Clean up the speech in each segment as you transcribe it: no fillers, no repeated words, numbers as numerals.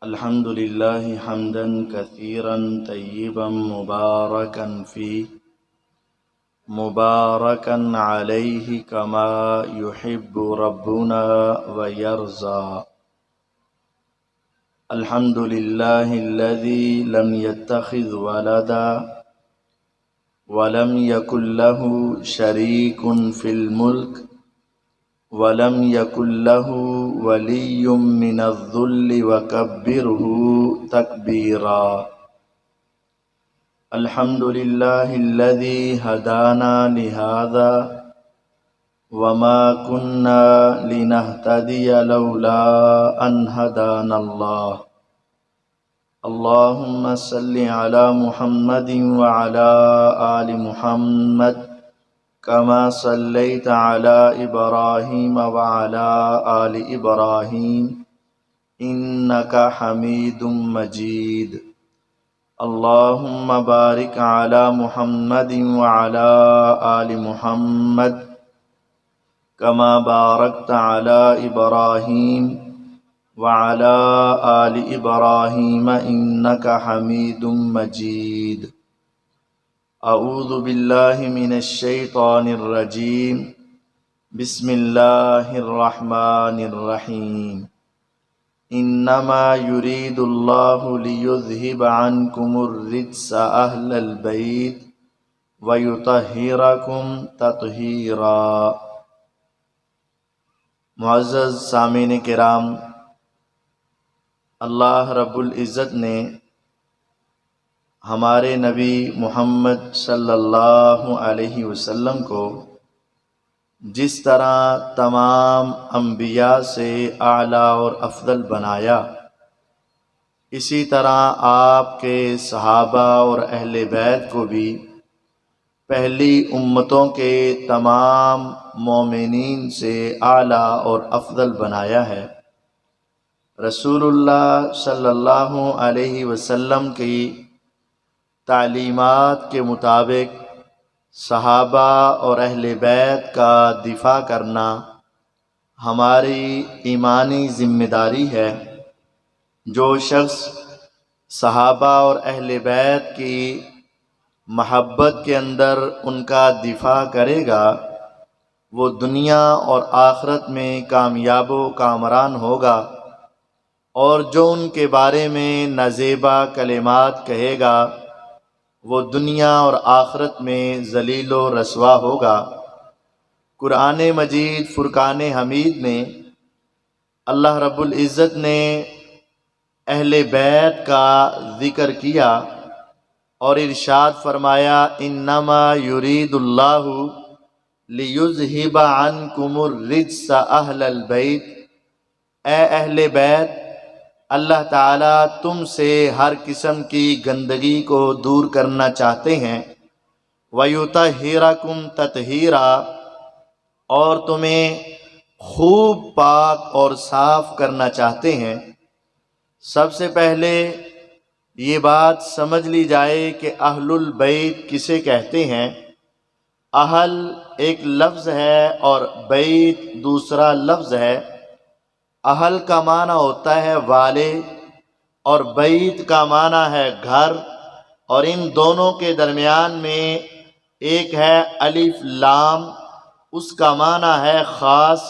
الحمد لله حمدا كثيرا طيبا مباركا فيه مباركا عليه كما يحب ربنا ويرضى. الحمد لله الذي لم يتخذ ولدا ولم يكن له شريك في الملك ولم يكن له ولي من الذل وكبره تكبيرا. الحمد لله الذي هدانا لهذا وما كنا لنهتدي لولا أن هدانا الله. اللهم صل على محمد وعلى آل محمد كما صليت على إبراهيم وعلى آل إبراهيم إنك حميد مجيد. اللهم بارك على محمد وعلى آل محمد كما باركت على إبراهيم وعلى آل إبراهيم إنك حميد مجيد. أعوذ بالله من الشيطان الرجيم. بسم الله الرحمن الرحيم. إنما يريد الله ليذهب عنكم الرجس أهل البيت ويطهركم تطهيرا. معزز سامعین کرام، اللہ رب العزت نے ہمارے نبی محمد صلی اللہ علیہ وسلم کو جس طرح تمام انبیاء سے اعلیٰ اور افضل بنایا، اسی طرح آپ کے صحابہ اور اہل بیت کو بھی پہلی امتوں کے تمام مومنین سے اعلیٰ اور افضل بنایا ہے۔ رسول اللہ صلی اللہ علیہ وسلم کی تعلیمات کے مطابق صحابہ اور اہل بیت کا دفاع کرنا ہماری ایمانی ذمہ داری ہے۔ جو شخص صحابہ اور اہل بیت کی محبت کے اندر ان کا دفاع کرے گا، وہ دنیا اور آخرت میں کامیاب و کامران ہوگا، اور جو ان کے بارے میں نازیبا کلمات کہے گا وہ دنیا اور آخرت میں ذلیل و رسوا ہوگا۔ قرآن مجید فرقان حمید میں اللہ رب العزت نے اہل بیت کا ذکر کیا اور ارشاد فرمایا، انما یرید اللہ لیذہب عنکم الرجس اہل البیت، اے اہل بیت، اللہ تعالیٰ تم سے ہر قسم کی گندگی کو دور کرنا چاہتے ہیں، وَيُطَهِّرَكُمْ تَطْهِيرًا، اور تمہیں خوب پاک اور صاف کرنا چاہتے ہیں۔ سب سے پہلے یہ بات سمجھ لی جائے کہ اہل البیت کسے کہتے ہیں۔ اہل ایک لفظ ہے اور بیت دوسرا لفظ ہے۔ اہل کا معنی ہوتا ہے والے اور بیت کا معنی ہے گھر، اور ان دونوں کے درمیان میں ایک ہے الف لام، اس کا معنی ہے خاص۔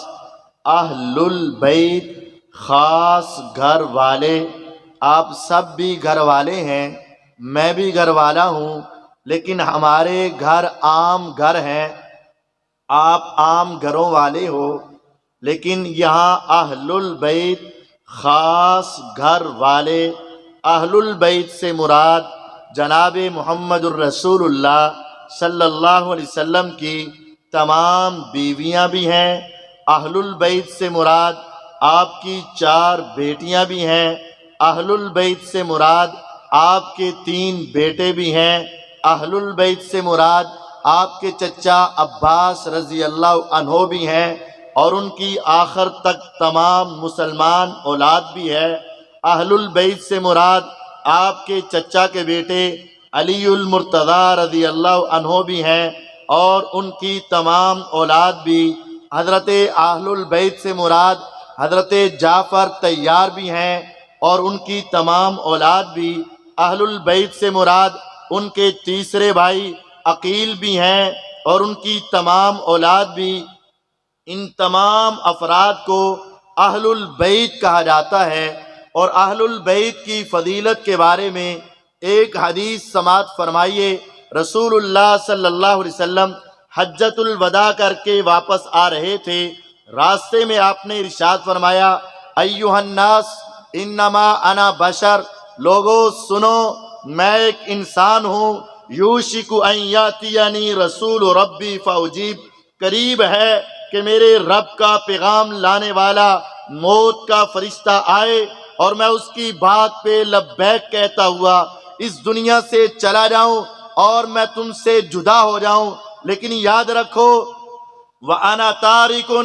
اہل البیت خاص گھر والے۔ آپ سب بھی گھر والے ہیں، میں بھی گھر والا ہوں، لیکن ہمارے گھر عام گھر ہیں، آپ عام گھروں والے ہو، لیکن یہاں اہل البیت خاص گھر والے۔ اہل البیت سے مراد جناب محمد الرسول اللہ صلی اللہ علیہ وسلم کی تمام بیویاں بھی ہیں۔ اہل البیت سے مراد آپ کی 4 بیٹیاں بھی ہیں۔ اہل البیت سے مراد آپ کے 3 بیٹے بھی ہیں۔ اہل البیت سے مراد آپ کے چچا عباس رضی اللہ عنہ بھی ہیں، اور ان کی آخر تک تمام مسلمان اولاد بھی ہے۔ اہل البیت سے مراد آپ کے چچا کے بیٹے علی المرتضیٰ رضی اللہ عنہ بھی ہیں، اور ان کی تمام اولاد بھی۔ حضرت اہل البیت سے مراد حضرت جعفر طیار بھی ہیں، اور ان کی تمام اولاد بھی۔ اہل البیت سے مراد ان کے تیسرے بھائی عقیل بھی ہیں اور ان کی تمام اولاد بھی۔ ان تمام افراد کو اہل البیت کہا جاتا ہے۔ اور اہل البیت کی فضیلت کے بارے میں ایک حدیث سماعت فرمائیے۔ رسول اللہ صلی اللہ علیہ وسلم حجۃ الوداع کر کے واپس آ رہے تھے، راستے میں آپ نے ارشاد فرمایا، ایھا الناس انما انا بشر، لوگو سنو میں ایک انسان ہوں، یوشک ان یاتینی رسول ربی فاجیب، قریب ہے کہ میرے رب کا پیغام لانے والا موت کا فرشتہ آئے اور میں اس کی بات پہ لبیک کہتا ہوا اس دنیا سے چلا جاؤں اور میں تم سے جدا ہو جاؤں، لیکن یاد رکھو وَأَنَا تَارِكٌ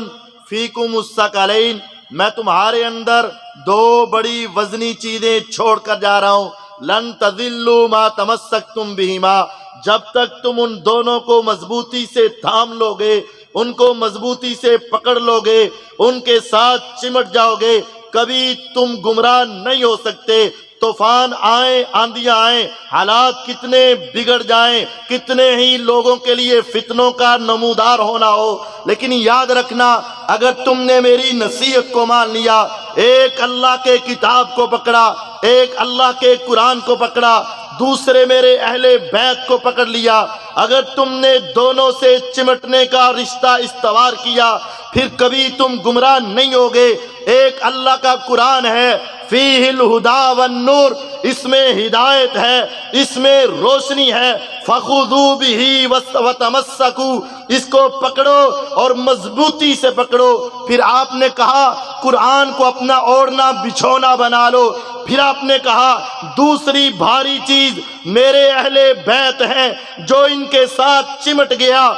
فِيكُمُ الثَّقَلَيْنِ، میں تمہارے اندر دو بڑی وزنی چیزیں چھوڑ کر جا رہا ہوں، لَن تَضِلُّوا مَا تَمَسَّكْتُم بِهِمَا، جب تک تم ان دونوں کو مضبوطی سے تھام لو گے، ان کو مضبوطی سے پکڑ لو گے، ان کے ساتھ چمٹ جاؤ گے، کبھی تم گمراہ نہیں ہو سکتے۔ طوفان آئیں، آندیاں آئیں، حالات کتنے بگڑ جائیں، کتنے ہی لوگوں کے لیے فتنوں کا نمودار ہونا ہو، لیکن یاد رکھنا اگر تم نے میری نصیحت کو مان لیا، ایک اللہ کے کتاب کو پکڑا، ایک اللہ کے قرآن کو پکڑا، دوسرے میرے اہل بیت کو پکڑ لیا، اگر تم نے دونوں سے چمٹنے کا رشتہ استوار کیا، پھر کبھی تم گمراہ نہیں ہوگے۔ ایک اللہ کا قرآن ہے، فیہ الہدی والنور، اس میں ہدایت ہے، اس میں روشنی ہے، فخذوا بہ وتمسکوا، اس کو پکڑو اور مضبوطی سے پکڑو۔ پھر آپ نے کہا قرآن کو اپنا اوڑھنا بچھونا بنا لو۔ پھر آپ نے کہا دوسری بھاری چیز میرے اہل بیت ہیں، جو ان کے ساتھ چمٹ گیا،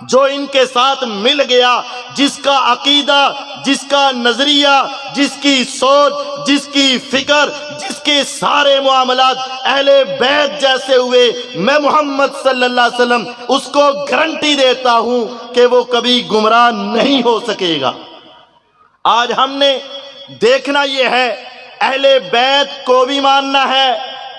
جو ان کے ساتھ مل گیا، جس کا عقیدہ، جس کا نظریہ، جس کی سوچ، جس کی فکر، جس کے سارے معاملات اہل بیت جیسے ہوئے، میں محمد صلی اللہ علیہ وسلم اس کو گارنٹی دیتا ہوں کہ وہ کبھی گمراہ نہیں ہو سکے گا۔ آج ہم نے دیکھنا یہ ہے، اہل بیت کو بھی ماننا ہے،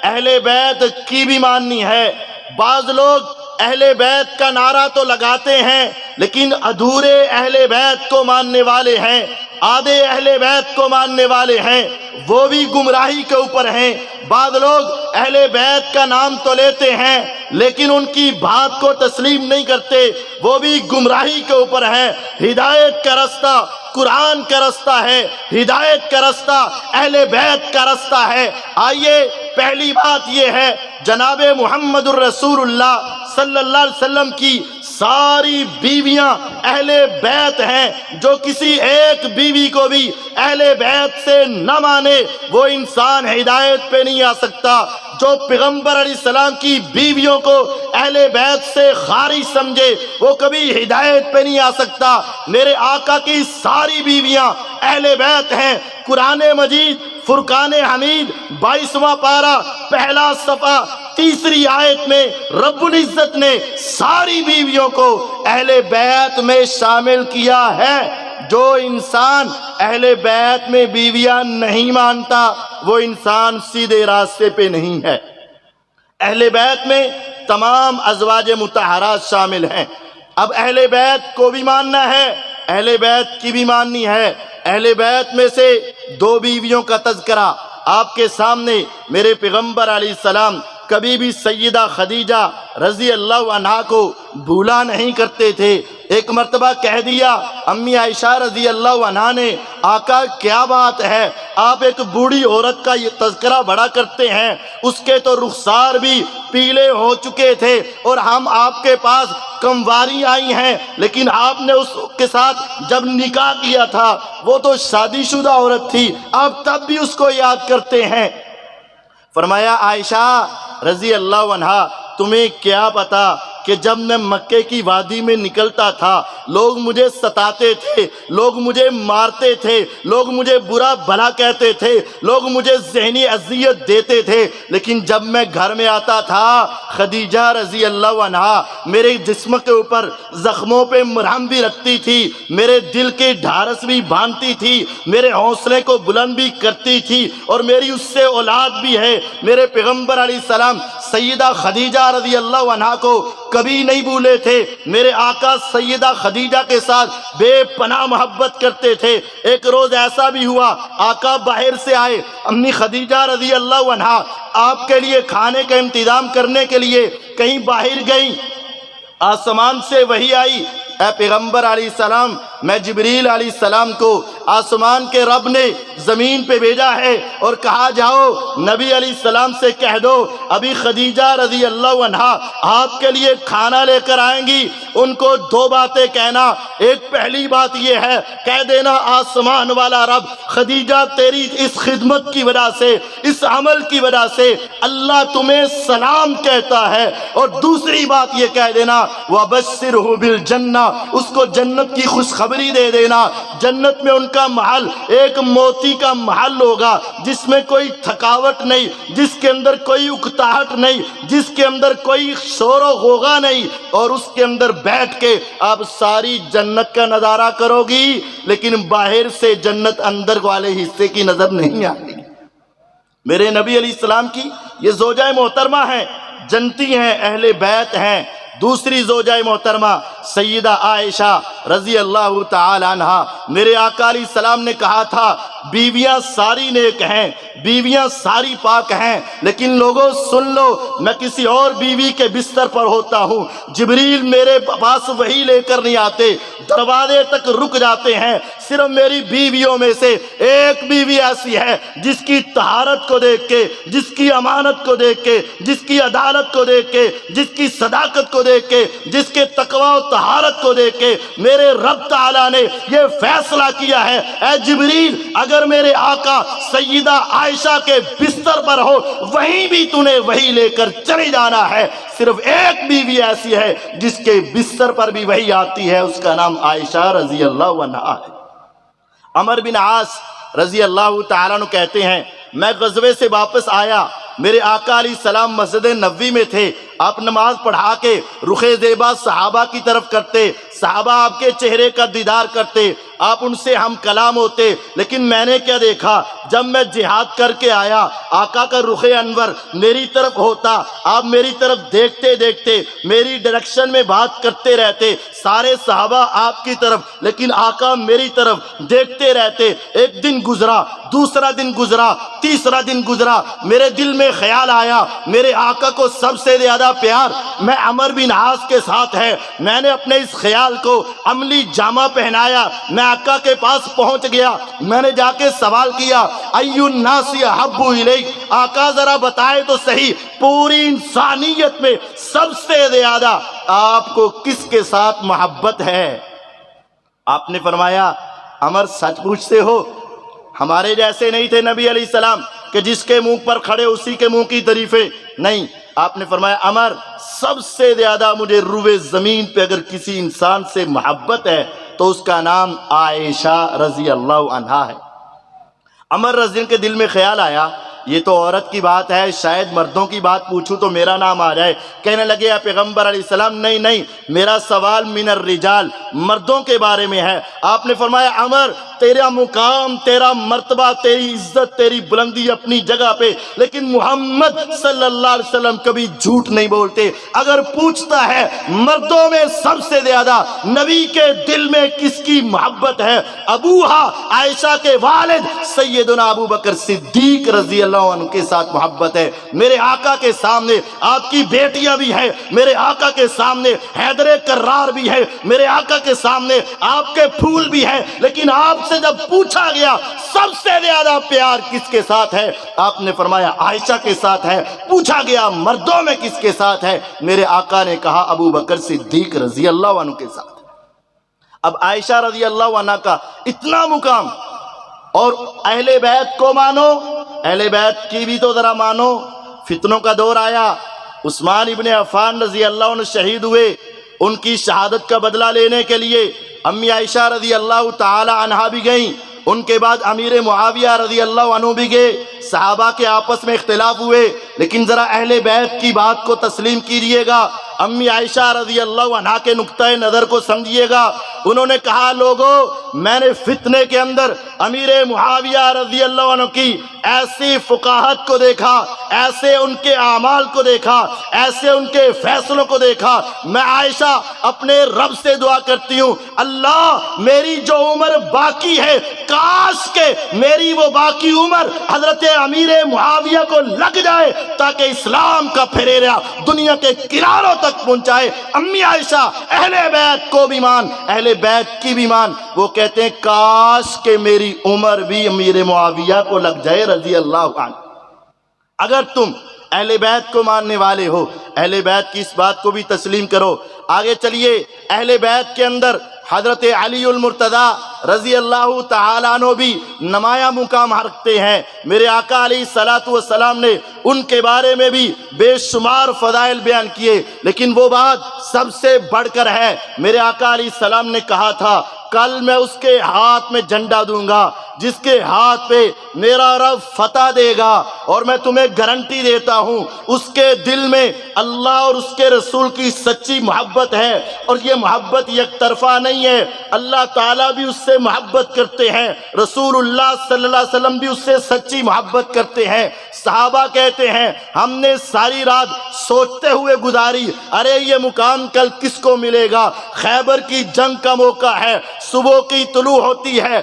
اہل بیت کی بھی ماننی ہے۔ بعض لوگ اہل بیت کا نعرہ تو لگاتے ہیں لیکن ادھورے اہل بیت کو ماننے والے ہیں، آدھے اہل بیت کو ماننے والے ہیں، وہ بھی گمراہی کے اوپر ہیں۔ بعض لوگ اہل بیت کا نام تو لیتے ہیں لیکن ان کی بات کو تسلیم نہیں کرتے، وہ بھی گمراہی کے اوپر ہیں۔ ہدایت کا رستہ قرآن کا رستہ ہے، ہدایت کا رستہ اہل بیت کا رستہ ہے۔ آئیے پہلی بات یہ ہے، جناب محمد الرسول اللہ صلی اللہ علیہ وسلم کی ساری بیویاں اہل بیت ہیں۔ جو کسی ایک بیوی کو بھی اہل بیت سے نہ مانے وہ انسان ہدایت پہ نہیں آ سکتا۔ جو پیغمبر علیہ السلام کی بیویوں کو اہل بیت سے خارج سمجھے وہ کبھی ہدایت پہ نہیں آ سکتا۔ میرے آقا کی ساری بیویاں اہل بیت ہیں۔ قرآن مجید فرقان حمید 22واں پارہ پہلا صفحہ 3 آیت میں رب العزت نے ساری بیویوں کو اہل بیت میں شامل کیا ہے۔ جو انسان اہل بیت میں بیویاں نہیں مانتا وہ انسان سیدھے راستے پہ نہیں ہے۔ اہل بیت میں تمام ازواج مطہرات شامل ہیں۔ اب اہل بیت کو بھی ماننا ہے، اہل بیت کی بھی ماننی ہے۔ اہل بیت میں سے 2 بیویوں کا تذکرہ آپ کے سامنے میرے پیغمبر علیہ السلام کبھی بھی سیدہ خدیجہ رضی اللہ عنہا کو بھولا نہیں کرتے تھے۔ ایک مرتبہ کہہ دیا امی عائشہ رضی اللہ عنہا نے، آقا کیا بات ہے، آپ ایک بوڑھی عورت کا یہ تذکرہ بڑا کرتے ہیں، اس کے تو رخسار بھی پیلے ہو چکے تھے اور ہم آپ کے پاس کمواری آئی ہیں، لیکن آپ نے اس کے ساتھ جب نکاح کیا تھا وہ تو شادی شدہ عورت تھی، آپ تب بھی اس کو یاد کرتے ہیں۔ فرمایا عائشہ رضی اللہ عنہا تمہیں کیا پتا کہ جب میں مکے کی وادی میں نکلتا تھا لوگ مجھے ستاتے تھے، لوگ مجھے مارتے تھے، لوگ مجھے برا بھلا کہتے تھے، لوگ مجھے ذہنی اذیت دیتے تھے، لیکن جب میں گھر میں آتا تھا خدیجہ رضی اللہ عنہا میرے جسم کے اوپر زخموں پہ مرہم بھی رکھتی تھی، میرے دل کے ڈھارس بھی باندھتی تھی، میرے حوصلے کو بلند بھی کرتی تھی، اور میری اس سے اولاد بھی ہے۔ میرے پیغمبر علیہ السلام سیدہ خدیجہ رضی اللہ عنہا کو کبھی نہیں بھولے تھے، میرے آقا سیدہ خدیجہ کے ساتھ بے پناہ محبت کرتے تھے۔ ایک روز ایسا بھی ہوا آقا باہر سے آئے، امی خدیجہ رضی اللہ عنہا آپ کے لیے کھانے کا انتظام کرنے کے لیے کہیں باہر گئیں، آسمان سے وحی آئی، اے پیغمبر علیہ السلام میں جبریل علیہ السلام کو آسمان کے رب نے زمین پہ بھیجا ہے اور کہا جاؤ نبی علیہ السلام سے کہہ دو ابھی خدیجہ رضی اللہ عنہا آپ کے لیے کھانا لے کر آئیں گی، ان کو دو باتیں کہنا، ایک پہلی بات یہ ہے کہہ دینا آسمان والا رب خدیجہ تیری اس خدمت کی وجہ سے، اس عمل کی وجہ سے اللہ تمہیں سلام کہتا ہے، اور دوسری بات یہ کہہ دینا وَبَشِّرْهُ بِالْجَنَّةِ اس کو جنت کی خوشخبری دے دینا، جنت میں ان کا محل ایک موتی کا محل ہوگا جس میں کوئی تھکاوٹ نہیں، جس کے اندر کوئی اکتاہٹ نہیں، جس کے اندر کوئی شور و غوغا نہیں، اور اس کے اندر بیٹھ کے آپ ساری جنت کا نظارہ کرو گی، لیکن باہر سے جنت اندر والے حصے کی نظر نہیں آتی۔ میرے نبی علیہ السلام کی یہ زوجہ محترمہ ہیں، جنتی ہیں، اہل بیت ہیں۔ دوسری زوجہ محترمہ سیدہ عائشہ رضی اللہ تعالی عنہا، میرے آقا علیہ السلام نے کہا تھا بیویاں ساری نیک ہیں، بیویاں ساری پاک ہیں، لیکن لوگوں سن لو میں کسی اور بیوی کے بستر پر ہوتا ہوں، جبریل میرے پاس وحی لے کر نہیں آتے، دروازے تک رک جاتے ہیں، صرف میری بیویوں میں سے ایک بیوی ایسی ہے جس کی طہارت کو دیکھ کے، جس کی امانت کو دیکھ کے، جس کی عدالت کو دیکھ کے، جس کی صداقت کو دیکھ کے، جس کے تقوی و طہارت کو دیکھ کے میرے رب تعالیٰ نے یہ فیصلہ کیا ہے اے جبریل اگر میرے آقا سیدہ عائشہ کے بستر پر ہو وہیں بھی تُونے وحی لے کر چلے جانا ہے۔ صرف ایک بیوی ایسی ہے جس کے بستر پر بھی وحی آتی ہے، اس کا نام عائشہ رضی اللہ عنہا ہے۔ عمر بن عاص رضی اللہ تعالیٰ عنہ کہتے ہیں میں غزوے سے واپس آیا، میرے آقا علیہ السلام مسجد نبوی میں تھے، آپ نماز پڑھا کے رخ زیبا صحابہ کی طرف کرتے، صحابہ آپ کے چہرے کا دیدار کرتے، آپ ان سے ہم کلام ہوتے، لیکن میں نے کیا دیکھا جب میں جہاد کر کے آیا آقا کا رخ انور میری طرف ہوتا، آپ میری طرف دیکھتے دیکھتے میری ڈائریکشن میں بات کرتے رہتے، سارے صحابہ آپ کی طرف لیکن آقا میری طرف دیکھتے رہتے۔ ایک دن گزرا، دوسرا دن گزرا، تیسرا دن گزرا، میرے دل میں خیال آیا میرے آقا کو سب سے زیادہ پیار میں عمر بن عاص کے ساتھ ہے، میں نے اپنے اس خیال کو عملی جامہ پہنایا، میں آقا کے پاس پہنچ گیا، میں نے جا کے سوال کیا ایُّ الناس احب الیک، آقا ذرا بتائے تو صحیح پوری انسانیت میں سب سے زیادہ آپ کو کس کے ساتھ محبت ہے؟ آپ نے فرمایا عمر سچ پوچھتے ہو؟ ہمارے جیسے نہیں تھے نبی علیہ السلام کہ جس کے منہ پر کھڑے اسی کے منہ کی تعریفیں، نہیں، آپ نے فرمایا عمر سب سے زیادہ مجھے روئے زمین پہ اگر کسی انسان سے محبت ہے تو اس کا نام عائشہ رضی اللہ عنہا ہے۔ عمر رضی اللہ کے دل میں خیال آیا یہ تو عورت کی بات ہے، شاید مردوں کی بات پوچھوں تو میرا نام آ جائے، کہنے لگے اے پیغمبر علیہ السلام نہیں نہیں میرا سوال من الرجال مردوں کے بارے میں ہے۔ آپ نے فرمایا عمر تیرا مقام، تیرا مرتبہ، تیری عزت، تیری بلندی اپنی جگہ پہ، لیکن محمد صلی اللہ علیہ وسلم کبھی جھوٹ نہیں بولتے، اگر پوچھتا ہے مردوں میں سب سے زیادہ نبی کے دل میں کس کی محبت ہے؟ ابوہا عائشہ کے والد سیدنا ابو بکر صدیق رضی اللہ عنہ کے ساتھ محبت ہے۔ میرے آقا کے سامنے آپ کی بیٹیاں بھی ہیں، میرے آقا کے سامنے حیدر کرار بھی ہے، میرے آقا کے سامنے آپ کے پھول بھی ہیں، لیکن آپ سے جب پوچھا گیا سب سے زیادہ پیار کس کے ساتھ ہے، آپ نے فرمایا عائشہ کے ساتھ ہے۔ پوچھا گیا مردوں میں کس کے ساتھ ہے، میرے آقا نے کہا ابو بکر صدیق رضی اللہ عنہ کے ساتھ۔ اب عائشہ رضی اللہ عنہ کا اتنا مقام، اور اہل بیت کو مانو، اہل بیت کی بھی تو ذرا مانو۔ فتنوں کا دور آیا، عثمان ابن عفان رضی اللہ عنہ شہید ہوئے، ان کی شہادت کا بدلہ لینے کے لیے امی عائشہ رضی اللہ تعالی عنہا بھی گئیں، ان کے بعد امیر معاویہ رضی اللہ عنہ بھی گئے، صحابہ کے آپس میں اختلاف ہوئے، لیکن ذرا اہل بیت کی بات کو تسلیم کیجئے گا، امی عائشہ رضی اللہ عنہا کے نقطۂ نظر کو سمجھیے گا۔ انہوں نے کہا لوگو میں نے فتنے کے اندر امیر معاویہ رضی اللہ عنہ کی ایسی فقاہت کو دیکھا، ایسے ان کے اعمال کو دیکھا، ایسے ان کے فیصلوں کو دیکھا، میں عائشہ اپنے رب سے دعا کرتی ہوں اللہ میری جو عمر باقی ہے کاش کہ میری وہ باقی عمر حضرت امیر معاویہ کو لگ جائے تاکہ اسلام کا پھریرا دنیا کے کناروں تک پہنچائے۔ امی عائشہ اہل بیت کو بھی مان، اہل بیت کی بھی مان، وہ کہتے ہیں کاش کہ میری عمر بھی امیر معاویہ کو لگ جائے رضی اللہ عنہ۔ اگر تم اہل بیت کو ماننے والے ہو، اہل بیت کی اس بات کو بھی تسلیم کرو۔ آگے چلیے، اہل بیت کے اندر حضرت علی المرتضیٰ رضی اللہ تعالیٰ عنہ بھی نمایاں مقام رکھتے ہیں۔ میرے آقا علیہ السلام نے ان کے بارے میں بھی بے شمار فضائل بیان کیے، لیکن وہ بات سب سے بڑھ کر ہے، میرے آقا علیہ السلام نے کہا تھا کل میں اس کے ہاتھ میں جھنڈا دوں گا جس کے ہاتھ پہ میرا رب فتح دے گا، اور میں تمہیں گارنٹی دیتا ہوں اس کے دل میں اللہ اور اس کے رسول کی سچی محبت ہے، اور یہ محبت یک طرفہ نہیں ہے، اللہ تعالیٰ بھی اس سے محبت کرتے ہیں، رسول اللہ صلی اللہ علیہ وسلم بھی اس سے سچی محبت کرتے ہیں۔ صحابہ کہتے ہیں ہم نے ساری رات سوچتے ہوئے گزاری، ارے یہ مقام کل کس کو ملے گا؟ خیبر کی جنگ کا موقع ہے، صبح کی طلوع ہوتی ہے،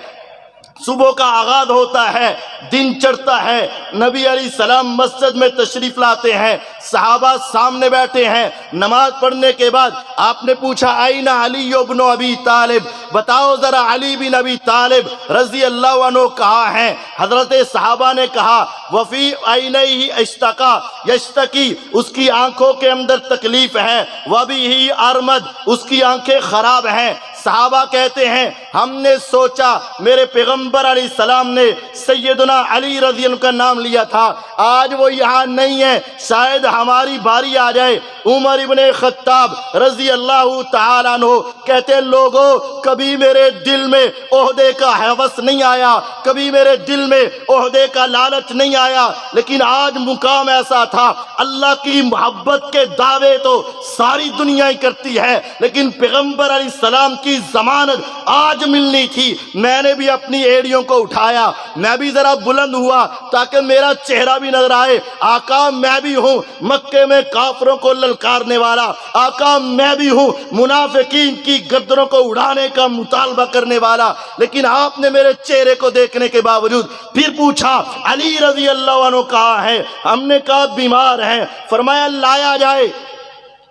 صبح کا آغاز ہوتا ہے، دن چڑھتا ہے، نبی علیہ السلام مسجد میں تشریف لاتے ہیں، صحابہ سامنے بیٹھے ہیں، نماز پڑھنے کے بعد آپ نے پوچھا آئین علی ابن ابی طالب، بتاؤ ذرا علی بن ابی طالب رضی اللہ عنہ کہاں ہیں؟ حضرت صحابہ نے کہا وفی عینیہ اشتقا یشتکی، اس کی آنکھوں کے اندر تکلیف ہے، وبہ ارمد، اس کی آنکھیں خراب ہیں۔ صحابہ کہتے ہیں ہم نے سوچا میرے پیغمبر علیہ السلام نے سیدنا علی رضی اللہ عنہ کا نام لیا تھا، آج وہ یہاں نہیں ہے، شاید ہماری باری آ جائے۔ عمر ابن خطاب رضی اللہ تعالیٰ عنہ کہتے ہیں لوگوں کبھی میرے دل میں عہدے کا ہوس نہیں آیا، کبھی میرے دل میں عہدے کا لالچ نہیں آیا، لیکن آج مقام ایسا تھا، اللہ کی محبت کے دعوے تو ساری دنیا ہی کرتی ہے، لیکن پیغمبر علیہ السلام کی ضمانت آج ملنی تھی۔ میں نے بھی اپنی ایڑیوں کو اٹھایا، میں بھی ذرا بلند ہوا تاکہ میرا چہرہ بھی نظر آئے، آقا میں بھی ہوں مکے میں کافروں کو للکارنے والا، آقا میں بھی ہوں منافقین کی گردنوں کو اڑانے کا مطالبہ کرنے والا، لیکن آپ نے میرے چہرے کو دیکھنے کے باوجود پھر پوچھا علی رضی اللہ عنہ کہاں ہے؟ ہم نے کہا بیمار ہیں، فرمایا لایا جائے۔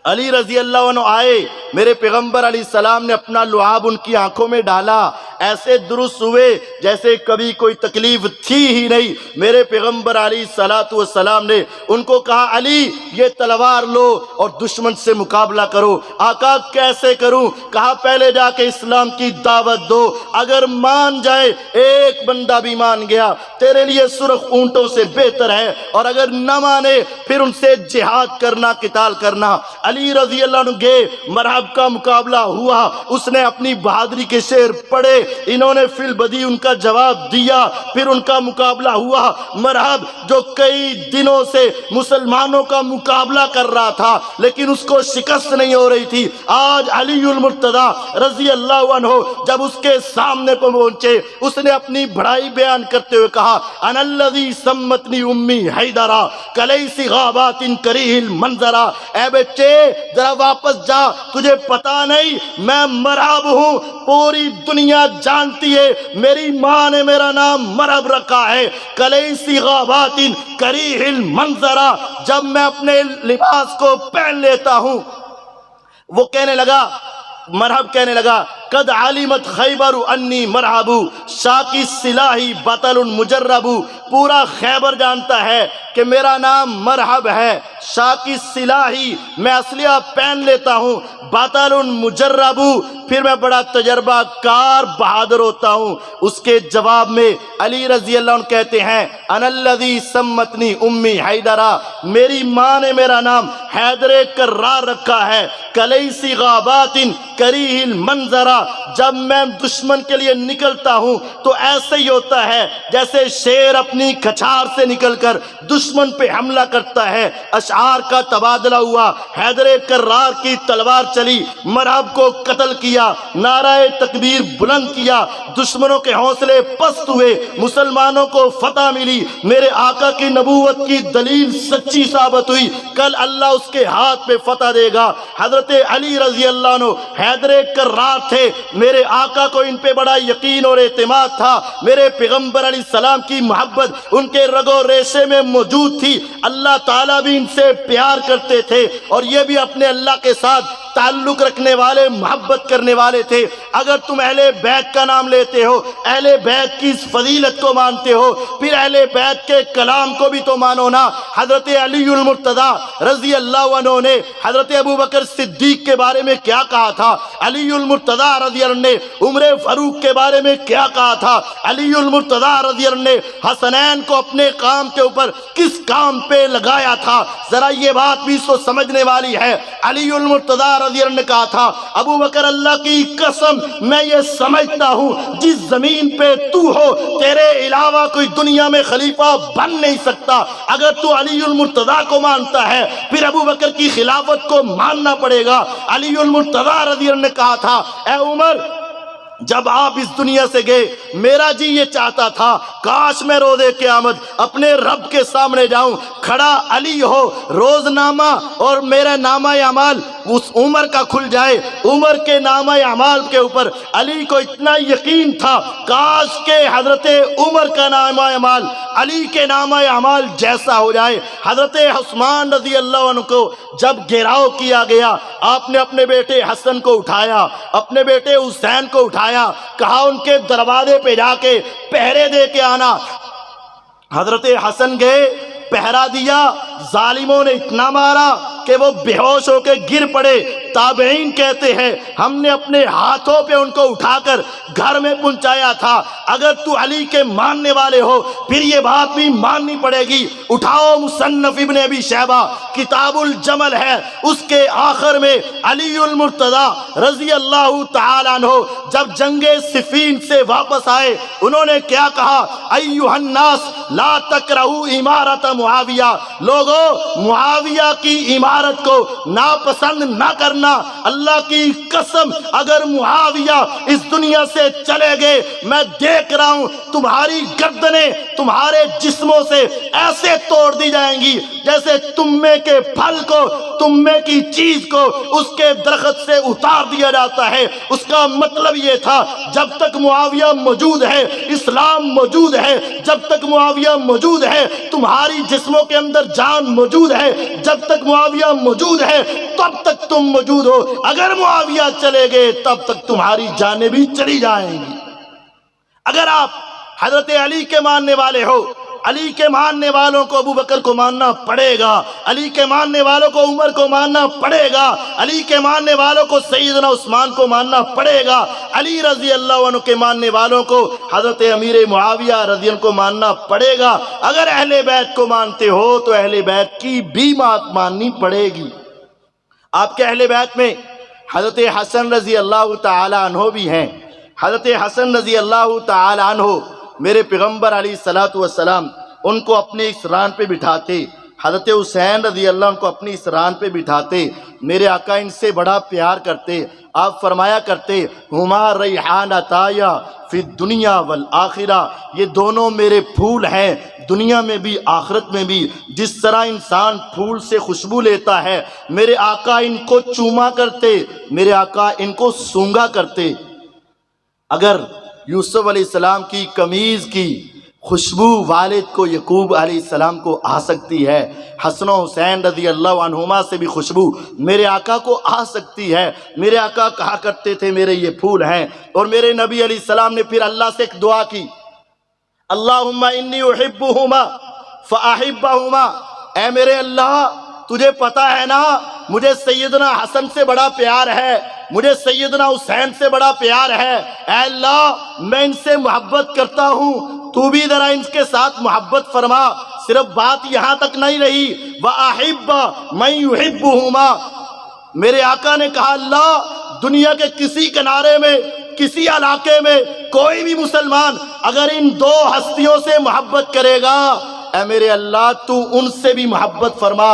علی رضی اللہ عنہ آئے، میرے پیغمبر علیہ السلام نے اپنا لعاب ان کی آنکھوں میں ڈالا، ایسے درست ہوئے جیسے کبھی کوئی تکلیف تھی ہی نہیں۔ میرے پیغمبر علیہ السلام نے ان کو کہا علی یہ تلوار لو اور دشمن سے مقابلہ کرو۔ آقا کیسے کروں؟ کہا پہلے جا کے اسلام کی دعوت دو، اگر مان جائے ایک بندہ بھی مان گیا تیرے لیے سرخ اونٹوں سے بہتر ہے، اور اگر نہ مانے پھر ان سے جہاد کرنا، قتال کرنا۔ علی رضی اللہ عنہ گئے، مرحب کا مقابلہ ہوا، اس نے اپنی بہادری کے شعر پڑھے، انہوں نے فی البدی ان کا جواب دیا، پھر ان کا مقابلہ ہوا۔ مرحب جو کئی دنوں سے مسلمانوں کا مقابلہ کر رہا تھا لیکن اس کو شکست نہیں ہو رہی تھی، آج علی المرتضیٰ رضی اللہ عنہ جب اس کے سامنے پہنچے اس نے اپنی بڑائی بیان کرتے ہوئے کہا انا الذی سمتنی امی حیدرا کلیس غابات کریہ المنظرا، اے بچے ذرا واپس جا، تجھے پتا نہیں میں مرحب ہوں، پوری دنیا جانتی ہے میری ماں نے میرا نام مرحب رکھا ہے، کلیسی غابات کریہ المنظرا، جب میں اپنے لباس کو پہن لیتا ہوں۔ وہ کہنے لگا، مرحب کہنے لگا قد علمت خیبر انی مرحب شاکی سلاحی بطل مجرب، پورا خیبر جانتا ہے کہ میرا نام مرحب ہے، شاکی سلاحی میں اسلحہ پہن لیتا ہوں، بطل مجرب پھر میں بڑا تجربہ کار بہادر ہوتا ہوں۔ اس کے جواب میں علی رضی اللہ عنہ کہتے ہیں انا الذی سمتنی امی حیدرہ، میری ماں نے میرا نام حیدر کرار رکھا ہے، کلیسی غابات کریہ المنظرہ، جب میں دشمن کے لیے نکلتا ہوں تو ایسے ہی ہوتا ہے جیسے شیر اپنی کھچار سے نکل کر دشمن پہ حملہ کرتا ہے۔ اشعار کا تبادلہ ہوا، حیدر کرار کی تلوار چلی، مرحب کو قتل کیا، نعرہ تکبیر بلند کیا، دشمنوں کے حوصلے پست ہوئے، مسلمانوں کو فتح ملی، میرے آقا کی نبوت کی دلیل سچی ثابت ہوئی، کل اللہ اس کے ہاتھ پہ فتح دے گا۔ حضرت علی رضی اللہ عنہ حیدر کرار تھے، میرے آقا کو ان پہ بڑا یقین اور اعتماد تھا، میرے پیغمبر علیہ السلام کی محبت ان کے رگ و ریشے میں موجود تھی، اللہ تعالیٰ بھی ان سے پیار کرتے تھے اور یہ بھی اپنے اللہ کے ساتھ تعلق رکھنے والے، محبت کرنے والے تھے۔ اگر تم اہل بیت کا نام لیتے ہو، اہل بیت کی اس فضیلت کو مانتے ہو، پھر اہل بیت کے کلام کو بھی تو مانو نا۔ حضرت علی المرتضیٰ رضی اللہ عنہ نے حضرت ابوبکر صدیق کے بارے میں کیا کہا تھا، علی المرتضیٰ رضی اللہ عنہ نے عمر فاروق کے بارے میں کیا کہا تھا، علی المرتضیٰ رضی اللہ عنہ نے حسنین کو اپنے کام کے اوپر کس کام پہ لگایا تھا، ذرا یہ بات بھی تو سمجھنے والی ہے۔ علی المرتضیٰ رضی اللہ عنہ نے کہا تھا ابو بکر اللہ کی قسم میں یہ سمجھتا ہوں جس زمین پہ تو ہو تیرے علاوہ کوئی دنیا میں خلیفہ بن نہیں سکتا، اگر تو علی المرتضیٰ کو مانتا ہے پھر ابو بکر کی خلافت کو ماننا پڑے گا۔ علی المرتضیٰ رضی اللہ عنہ نے کہا تھا اے عمر جب آپ اس دنیا سے گئے میرا جی یہ چاہتا تھا کاش میں روز قیامت اپنے رب کے سامنے جاؤں، کھڑا علی ہو، روز نامہ اور میرا نامہ اعمال اس عمر کا کھل جائے، عمر کے نامہ اعمال کے اوپر علی کو اتنا یقین تھا کاش کہ حضرت عمر کا نامہ اعمال علی کے نامہ اعمال جیسا ہو جائے۔ حضرت عثمان رضی اللہ عنہ کو جب گھیراؤ کیا گیا، آپ نے اپنے بیٹے حسن کو اٹھایا، اپنے بیٹے حسین کو اٹھایا، کہا ان کے دروازے پہ جا کے پہرے دے کے آنا۔ حضرت حسن گئے، پہرا دیا، ظالموں نے اتنا مارا کہ وہ بے ہوش ہو کے گر پڑے۔ تابعین کہتے ہیں ہم نے اپنے ہاتھوں پہ ان کو اٹھا کر گھر میں پہنچایا تھا۔ اگر تو علی کے ماننے والے ہو پھر یہ بات بھی ماننی پڑے گی۔ اٹھاؤ مصنف ابن ابی شیبہ کتاب الجمل ہے، اس کے آخر میں علی المرتضیٰ رضی اللہ تعالیٰ عنہ جب جنگ صفین سے واپس آئے انہوں نے کیا کہا، ایھا الناس لا تکرہوا امارت معاویہ، لوگو معاویہ کی امارت کو ناپسند نہ کرنا، اللہ کی قسم اگر معاویہ اس دنیا سے چلے گئے میں دیکھ رہا ہوں تمہاری گردنیں تمہارے جسموں سے ایسے توڑ دی جائیں گی جیسے تمے کے پھل کو، تمے کی چیز کو اس کے درخت سے اتار دیا جاتا ہے۔ اس کا مطلب یہ تھا جب تک معاویہ موجود ہے اسلام موجود ہے، جب تک معاویہ موجود ہے تمہاری جسموں کے اندر جان موجود ہے، جب تک معاویہ موجود ہے تب تک تم موجود ہو، اگر معاویہ چلے گئے تب تک تمہاری جانیں بھی چلی جائیں گی۔ اگر آپ حضرت علی کے ماننے والے ہو، علی کے ماننے والوں کو ابو بکر کو ماننا پڑے گا، علی کے ماننے والوں کو عمر کو ماننا پڑے گا، علی کے ماننے والوں کو سیدنا عثمان کو ماننا پڑے گا، علی رضی اللہ عنہ کے ماننے والوں کو حضرت امیر معاویہ رضی اللہ عنہ کو ماننا پڑے گا۔ اگر اہل بیت کو مانتے ہو تو اہل بیت کی بھی بات ماننی پڑے گی۔ آپ کے اہل بیت میں حضرت حسن رضی اللہ تعالی عنہ بھی ہیں۔ حضرت حسن رضی اللہ تعالی عنہ میرے پیغمبر علیہ الصلوۃ والسلام ان کو اپنے اس ران پہ بٹھاتے، حضرت حسین رضی اللہ عنہ کو اپنی اس ران پہ بٹھاتے، میرے آقا ان سے بڑا پیار کرتے۔ آپ فرمایا کرتے ہما ریحانتایا فی الدنیا والآخرہ، یہ دونوں میرے پھول ہیں دنیا میں بھی آخرت میں بھی۔ جس طرح انسان پھول سے خوشبو لیتا ہے میرے آقا ان کو چوما کرتے، میرے آقا ان کو سونگا کرتے۔ اگر یوسف علیہ السلام کی قمیض کی خوشبو والد کو یعقوب علیہ السلام کو آ سکتی ہے، حسن و حسین رضی اللہ عنہما سے بھی خوشبو میرے آقا کو آ سکتی ہے۔ میرے آقا کہا کرتے تھے میرے یہ پھول ہیں، اور میرے نبی علیہ السلام نے پھر اللہ سے ایک دعا کی، اللہم انی احبہما فاحبہما، اے میرے اللہ تجھے پتہ ہے نا مجھے سیدنا حسن سے بڑا پیار ہے، مجھے سیدنا حسین سے بڑا پیار ہے، اے اللہ میں ان سے محبت کرتا ہوں، تو بھی ذرا ان کے ساتھ محبت فرما۔ صرف بات یہاں تک نہیں رہی، وَأَحِبَّ مَن يُحِبُّهُمَا، میرے آقا نے کہا اللہ دنیا کے کسی کنارے میں، کسی علاقے میں کوئی بھی مسلمان اگر ان دو ہستیوں سے محبت کرے گا، اے میرے اللہ تو ان سے بھی محبت فرما۔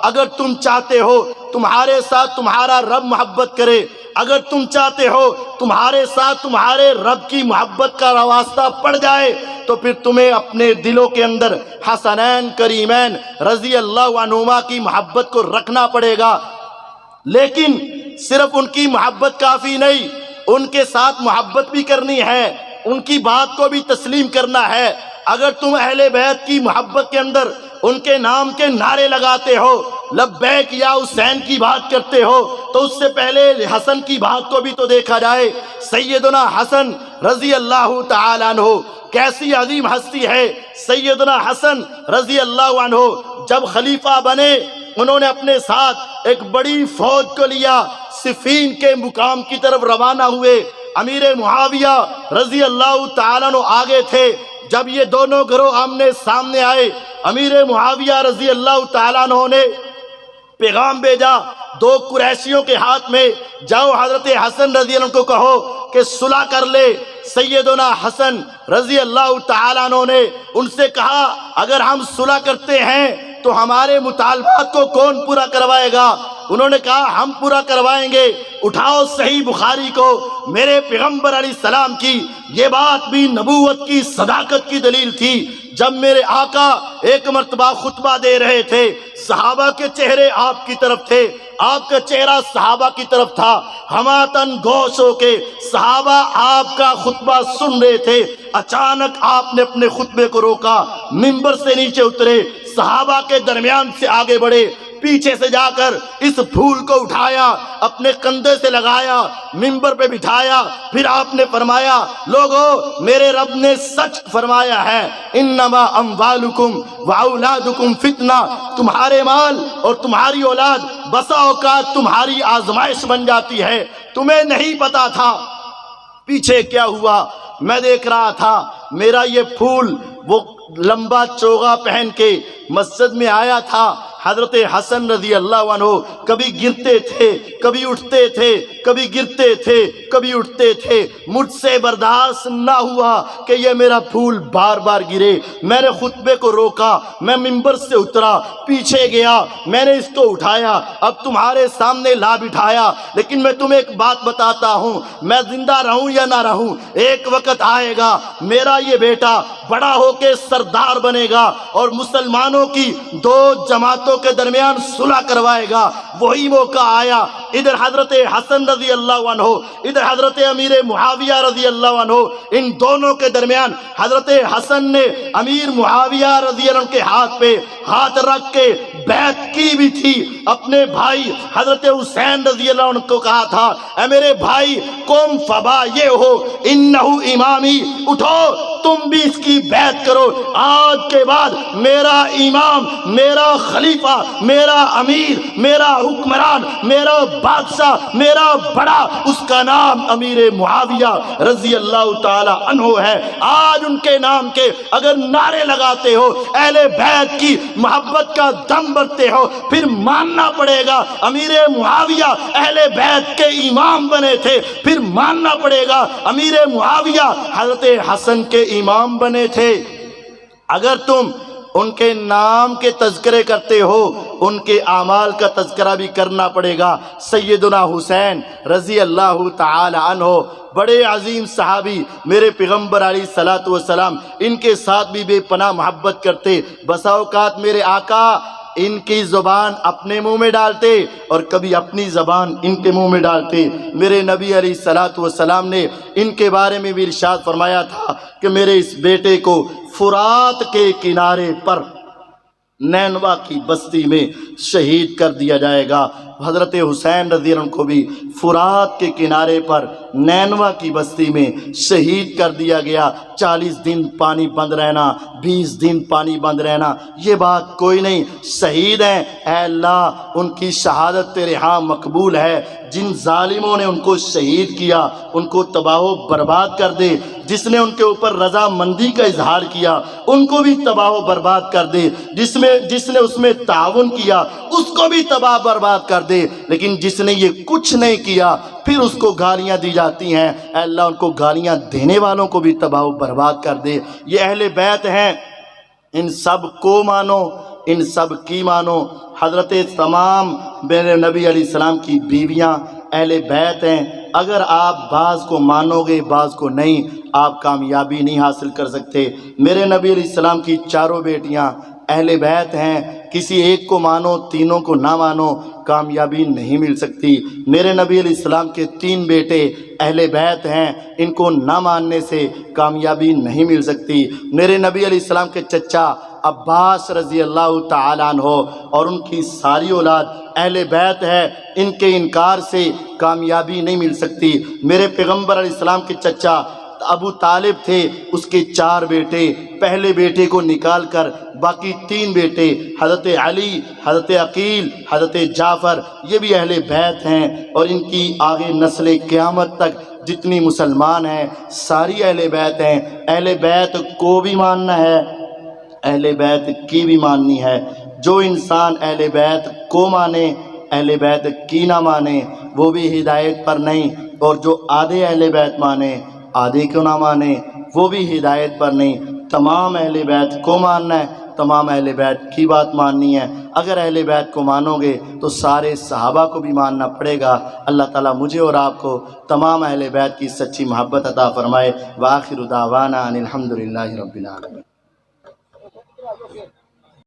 اگر تم چاہتے ہو تمہارے ساتھ تمہارا رب محبت کرے، اگر تم چاہتے ہو تمہارے ساتھ تمہارے رب کی محبت کا واسطہ پڑ جائے، تو پھر تمہیں اپنے دلوں کے اندر حسنین کریمین رضی اللہ عنہما کی محبت کو رکھنا پڑے گا۔ لیکن صرف ان کی محبت کافی نہیں، ان کے ساتھ محبت بھی کرنی ہے، ان کی بات کو بھی تسلیم کرنا ہے۔ اگر تم اہل بیت کی محبت کے اندر ان کے نام کے نعرے لگاتے ہو، لبیک یا حسین کی بات کرتے ہو، تو اس سے پہلے حسن کی بات کو بھی تو دیکھا جائے۔ سیدنا حسن رضی اللہ تعالیٰ عنہ کیسی عظیم ہستی ہے۔ سیدنا حسن رضی اللہ عنہ جب خلیفہ بنے، انہوں نے اپنے ساتھ ایک بڑی فوج کو لیا، صفین کے مقام کی طرف روانہ ہوئے۔ امیر معاویہ رضی اللہ تعالیٰ عنہ آگے تھے۔ جب یہ دونوں گروہ آمنے سامنے آئے، امیر معاویہ رضی اللہ تعالیٰ عنہ نے پیغام بھیجا دو قریشیوں کے ہاتھ میں، جاؤ حضرت حسن رضی اللہ عنہ کو کہو کہ صلح کر لے۔ سیدنا حسن رضی اللہ تعالیٰ عنہ نے ان سے کہا اگر ہم صلح کرتے ہیں تو ہمارے مطالبات کو کون پورا کروائے گا؟ انہوں نے کہا ہم پورا کروائیں گے۔ اٹھاؤ صحیح بخاری کو، میرے پیغمبر علیہ السلام کی یہ بات بھی نبوت کی صداقت کی دلیل تھی۔ جب میرے آقا ایک مرتبہ خطبہ دے رہے تھے، صحابہ کے چہرے آپ کی طرف تھے، آپ کا چہرہ صحابہ کی طرف تھا، ہماتن گوش ہو کے صحابہ آپ کا خطبہ سن رہے تھے۔ اچانک آپ نے اپنے خطبے کو روکا، منبر سے نیچے اترے، صحابہ کے درمیان سے آگے بڑھے، پیچھے سے جا کر اس پھول کو اٹھایا، اپنے کندھے سے لگایا، منبر پہ بٹھایا، پھر آپ نے فرمایا لوگو میرے رب نے سچ فرمایا ہے، انما اموالکم واولادکم فتنہ، تمہارے مال اور تمہاری اولاد بسا اوقات تمہاری آزمائش بن جاتی ہے۔ تمہیں نہیں پتا تھا پیچھے کیا ہوا، میں دیکھ رہا تھا میرا یہ پھول وہ لمبا چوغا پہن کے مسجد میں آیا تھا۔ حضرت حسن رضی اللہ عنہ کبھی گرتے تھے، کبھی اٹھتے تھے، کبھی گرتے تھے، کبھی اٹھتے تھے۔ مجھ سے برداشت نہ ہوا کہ یہ میرا پھول بار بار گرے۔ میں نے خطبے کو روکا، میں منبر سے اترا، پیچھے گیا، میں نے اس کو اٹھایا، اب تمہارے سامنے لا بٹھایا۔ لیکن میں تمہیں ایک بات بتاتا ہوں، میں زندہ رہوں یا نہ رہوں، ایک وقت آئے گا میرا یہ بیٹا بڑا ہو کے سردار بنے گا اور مسلمانوں کی دو جماعتوں کے درمیان صلح کروائے گا۔ وہی موقع آیا، ادھر حضرت حسن رضی اللہ عنہ، ادھر حضرت امیر معاویہ رضی اللہ عنہ، ان دونوں کے درمیان حضرت حسن نے امیر معاویہ رضی اللہ عنہ کے ہاتھ پہ ہاتھ رکھ کے بیعت کی بھی تھی۔ اپنے بھائی حضرت حسین رضی اللہ عنہ کو کہا تھا اے میرے بھائی قم فبایع ہو انہ امامی، اٹھو تم بھی اس کی بیعت کرو، آج کے بعد میرا امام، میرا خلیفہ، میرا امیر، میرا حکمران، میرا بادشاہ، میرا بڑا، اس کا نام امیر معاویہ رضی اللہ تعالی عنہ ہے۔ آج ان کے نام کے اگر نعرے لگاتے ہو، اہل بیت کی محبت کا دم بھرتے ہو، پھر ماننا پڑے گا امیر معاویہ اہل بیت کے امام بنے تھے، پھر ماننا پڑے گا امیر معاویہ حضرت حسن کے امام بنے تھے۔ اگر تم ان کے نام کے تذکرے کرتے ہو، ان کے اعمال کا تذکرہ بھی کرنا پڑے گا۔ سیدنا حسین رضی اللہ تعالی عنہ بڑے عظیم صحابی، میرے پیغمبر علیہ الصلوۃ والسلام ان کے ساتھ بھی بے پناہ محبت کرتے۔ بسا اوقات میرے آقا ان کی زبان اپنے منہ میں ڈالتے اور کبھی اپنی زبان ان کے منہ میں ڈالتے۔ میرے نبی علیہ الصلوۃ والسلام نے ان کے بارے میں بھی ارشاد فرمایا تھا کہ میرے اس بیٹے کو فرات کے کنارے پر نینوا کی بستی میں شہید کر دیا جائے گا۔ حضرت حسین رضی اللہ عنہ کو بھی فرات کے کنارے پر نینوا کی بستی میں شہید کر دیا گیا۔ 40 دن پانی بند رہنا، 20 دن پانی بند رہنا، یہ بات کوئی نہیں، شہید ہیں، اے اللہ ان کی شہادت تیرے ہاں مقبول ہے۔ جن ظالموں نے ان کو شہید کیا ان کو تباہ و برباد کر دے، جس نے ان کے اوپر رضامندی کا اظہار کیا ان کو بھی تباہ و برباد کر دے، جس نے اس میں تعاون کیا اس کو بھی تباہ برباد کر دے، لیکن جس نے یہ کچھ نہیں کیا پھر اس کو گالیاں دی جاتی ہیں، اے اللہ ان کو گالیاں دینے والوں کو بھی تباہ و برباد کر دے۔ یہ اہل بیت ہیں، ان سب کو مانو، ان سب کی مانو۔ حضرت تمام میرے نبی علیہ السلام کی بیویاں اہل بیت ہیں، اگر آپ بعض کو مانو گے بعض کو نہیں، آپ کامیابی نہیں حاصل کر سکتے۔ میرے نبی علیہ السلام کی چاروں بیٹیاں اہل بیت ہیں، کسی ایک کو مانو تینوں کو نہ مانو کامیابی نہیں مل سکتی۔ میرے نبی علیہ السلام کے 3 بیٹے اہل بیت ہیں، ان کو نہ ماننے سے کامیابی نہیں مل سکتی۔ میرے نبی علیہ السلام کے چچا عباس رضی اللہ تعالیٰ عنہ اور ان کی ساری اولاد اہل بیت ہے، ان کے انکار سے کامیابی نہیں مل سکتی۔ میرے پیغمبر علیہ السلام کے چچا ابو طالب تھے، اس کے 4 بیٹے، پہلے بیٹے کو نکال کر باقی 3 بیٹے حضرت علی، حضرت عقیل، حضرت جعفر یہ بھی اہل بیت ہیں، اور ان کی آگے نسل قیامت تک جتنی مسلمان ہیں ساری اہل بیت ہیں۔ اہل بیت کو بھی ماننا ہے، اہل بیت کی بھی ماننی ہے۔ جو انسان اہل بیت کو مانے اہل بیت کی نہ مانے وہ بھی ہدایت پر نہیں، اور جو آدھے اہل بیت مانے آدھے کو نہ مانے وہ بھی ہدایت پر نہیں۔ تمام اہل بیت کو ماننا ہے، تمام اہل بیت کی بات ماننی ہے۔ اگر اہل بیت کو مانو گے تو سارے صحابہ کو بھی ماننا پڑے گا۔ اللہ تعالیٰ مجھے اور آپ کو تمام اہل بیت کی سچی محبت عطا فرمائے۔ وآخر دعوانا ان الحمد للہ رب العالمین۔